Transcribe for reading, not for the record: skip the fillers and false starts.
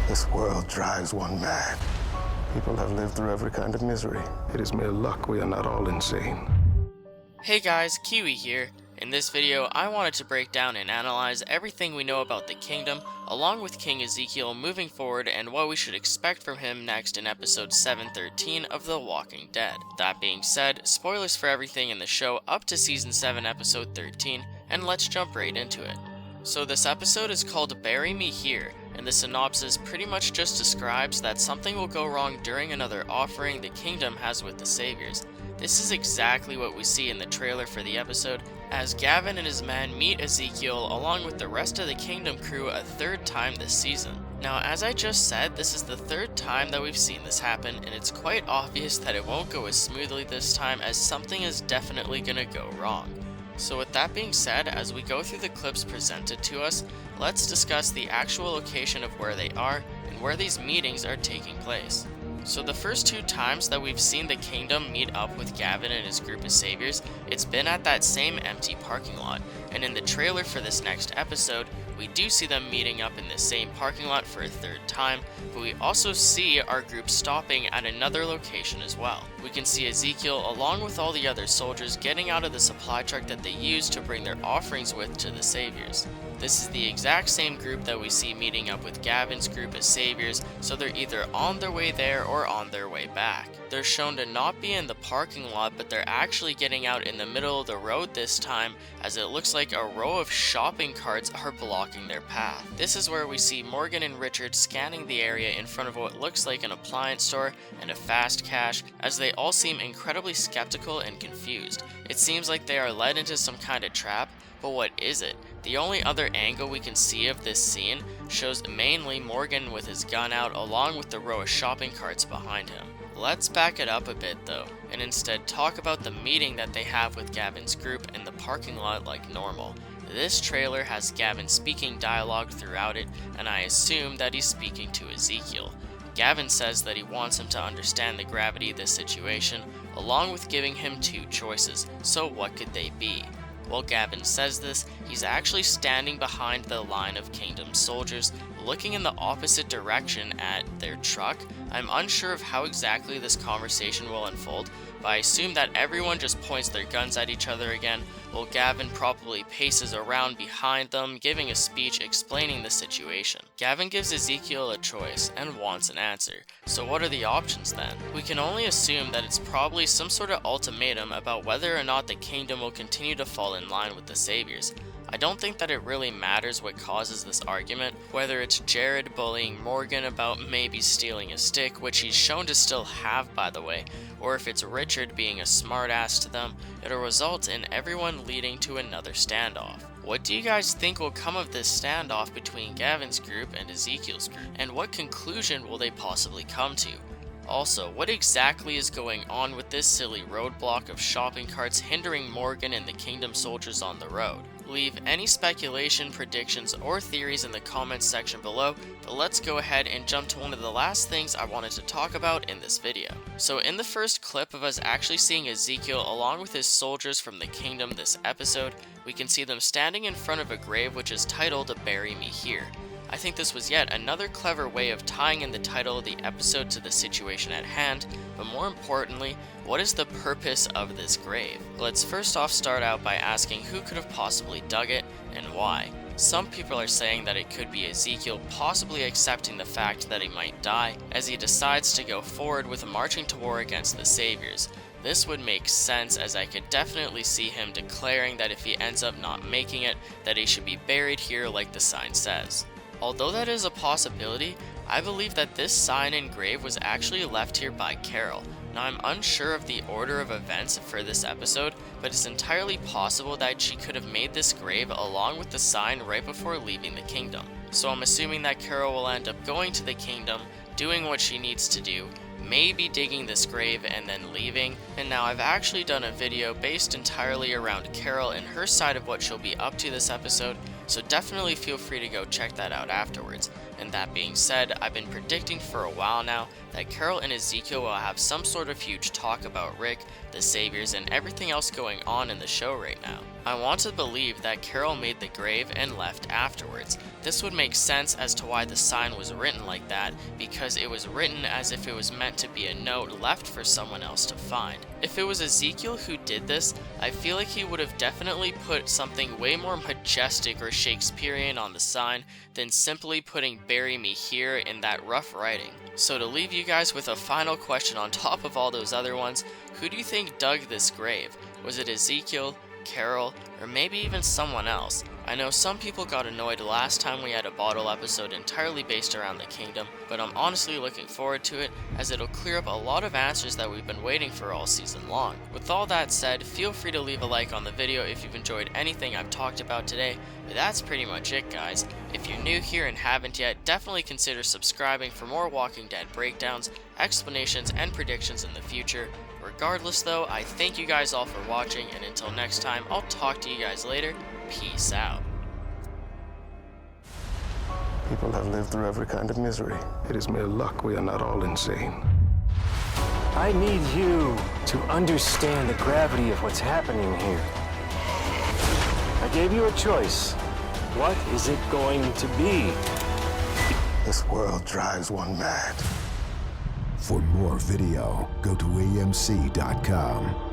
This world drives one mad. People have lived through every kind of misery. It is mere luck we are not all insane. Hey guys, Kiwi here. In this video, I wanted to break down and analyze everything we know about the kingdom, along with King Ezekiel moving forward and what we should expect from him next in episode 713 of The Walking Dead. That being said, spoilers for everything in the show up to season 7 episode 13, and let's jump right into it. So this episode is called Bury Me Here, and the synopsis pretty much just describes that something will go wrong during another offering the kingdom has with the saviors. This is exactly what we see in the trailer for the episode, as Gavin and his men meet Ezekiel along with the rest of the kingdom crew a third time this season. Now, as I just said, this is the third time that we've seen this happen, and it's quite obvious that it won't go as smoothly this time, as something is definitely gonna go wrong. So with that being said, as we go through the clips presented to us, let's discuss the actual location of where they are and where these meetings are taking place. So the first two times that we've seen the kingdom meet up with Gavin and his group of saviors, it's been at that same empty parking lot, and in the trailer for this next episode, we do see them meeting up in the same parking lot for a third time, but we also see our group stopping at another location as well. We can see Ezekiel along with all the other soldiers getting out of the supply truck that they used to bring their offerings with to the saviors. This is the exact same group that we see meeting up with Gavin's group as saviors, so they're either on their way there or on their way back. They're shown to not be in the parking lot, but they're actually getting out in the middle of the road this time, as it looks like a row of shopping carts are blocking their path. This is where we see Morgan and Richard scanning the area in front of what looks like an appliance store and a fast cash, as they all seem incredibly skeptical and confused. It seems like they are led into some kind of trap, but what is it? The only other angle we can see of this scene shows mainly Morgan with his gun out along with the row of shopping carts behind him. Let's back it up a bit though, and instead talk about the meeting that they have with Gavin's group in the parking lot like normal. This trailer has Gavin speaking dialogue throughout it, and I assume that he's speaking to Ezekiel. Gavin says that he wants him to understand the gravity of this situation, along with giving him two choices, so what could they be? While Gavin says this, he's actually standing behind the line of Kingdom soldiers, looking in the opposite direction at their truck. I'm unsure of how exactly this conversation will unfold, but I assume that everyone just points their guns at each other again, while Gavin probably paces around behind them, giving a speech explaining the situation. Gavin gives Ezekiel a choice and wants an answer. So what are the options then? We can only assume that it's probably some sort of ultimatum about whether or not the kingdom will continue to fall in line with the saviors. I don't think that it really matters what causes this argument, whether it's Jared bullying Morgan about maybe stealing a stick, which he's shown to still have by the way, or if it's Richard being a smartass to them, it'll result in everyone leading to another standoff. What do you guys think will come of this standoff between Gavin's group and Ezekiel's group, and what conclusion will they possibly come to? Also, what exactly is going on with this silly roadblock of shopping carts hindering Morgan and the Kingdom soldiers on the road? Leave any speculation, predictions, or theories in the comments section below, but let's go ahead and jump to one of the last things I wanted to talk about in this video. So in the first clip of us actually seeing Ezekiel along with his soldiers from the kingdom this episode, we can see them standing in front of a grave which is titled Bury Me Here. I think this was yet another clever way of tying in the title of the episode to the situation at hand, but more importantly, what is the purpose of this grave? Let's first off start out by asking who could have possibly dug it and why. Some people are saying that it could be Ezekiel possibly accepting the fact that he might die as he decides to go forward with marching to war against the saviors. This would make sense, as I could definitely see him declaring that if he ends up not making it, that he should be buried here like the sign says. Although that is a possibility, I believe that this sign and grave was actually left here by Carol. Now I'm unsure of the order of events for this episode, but it's entirely possible that she could have made this grave along with the sign right before leaving the kingdom. So I'm assuming that Carol will end up going to the kingdom, doing what she needs to do, maybe digging this grave and then leaving. And now I've actually done a video based entirely around Carol and her side of what she'll be up to this episode, so definitely feel free to go check that out afterwards. And that being said, I've been predicting for a while now that Carol and Ezekiel will have some sort of huge talk about Rick, the Saviors, and everything else going on in the show right now. I want to believe that Carol made the grave and left afterwards. This would make sense as to why the sign was written like that, because it was written as if it was meant to be a note left for someone else to find. If it was Ezekiel who did this, I feel like he would have definitely put something way more majestic or Shakespearean on the sign than simply putting "Bury me here" in that rough writing. So to leave you guys with a final question on top of all those other ones, who do you think dug this grave? Was it Ezekiel, Carol, or maybe even someone else? I know some people got annoyed last time we had a bottle episode entirely based around the kingdom, but I'm honestly looking forward to it as it'll clear up a lot of answers that we've been waiting for all season long. With all that said, feel free to leave a like on the video if you've enjoyed anything I've talked about today, but that's pretty much it, guys. If you're new here and haven't yet, definitely consider subscribing for more Walking Dead breakdowns, explanations, and predictions in the future. Regardless though, I thank you guys all for watching, and until next time, I'll talk to you guys later. Peace out. People have lived through every kind of misery. It is mere luck we are not all insane. I need you to understand the gravity of what's happening here. I gave you a choice. What is it going to be? This world drives one mad. For more video, go to amc.com.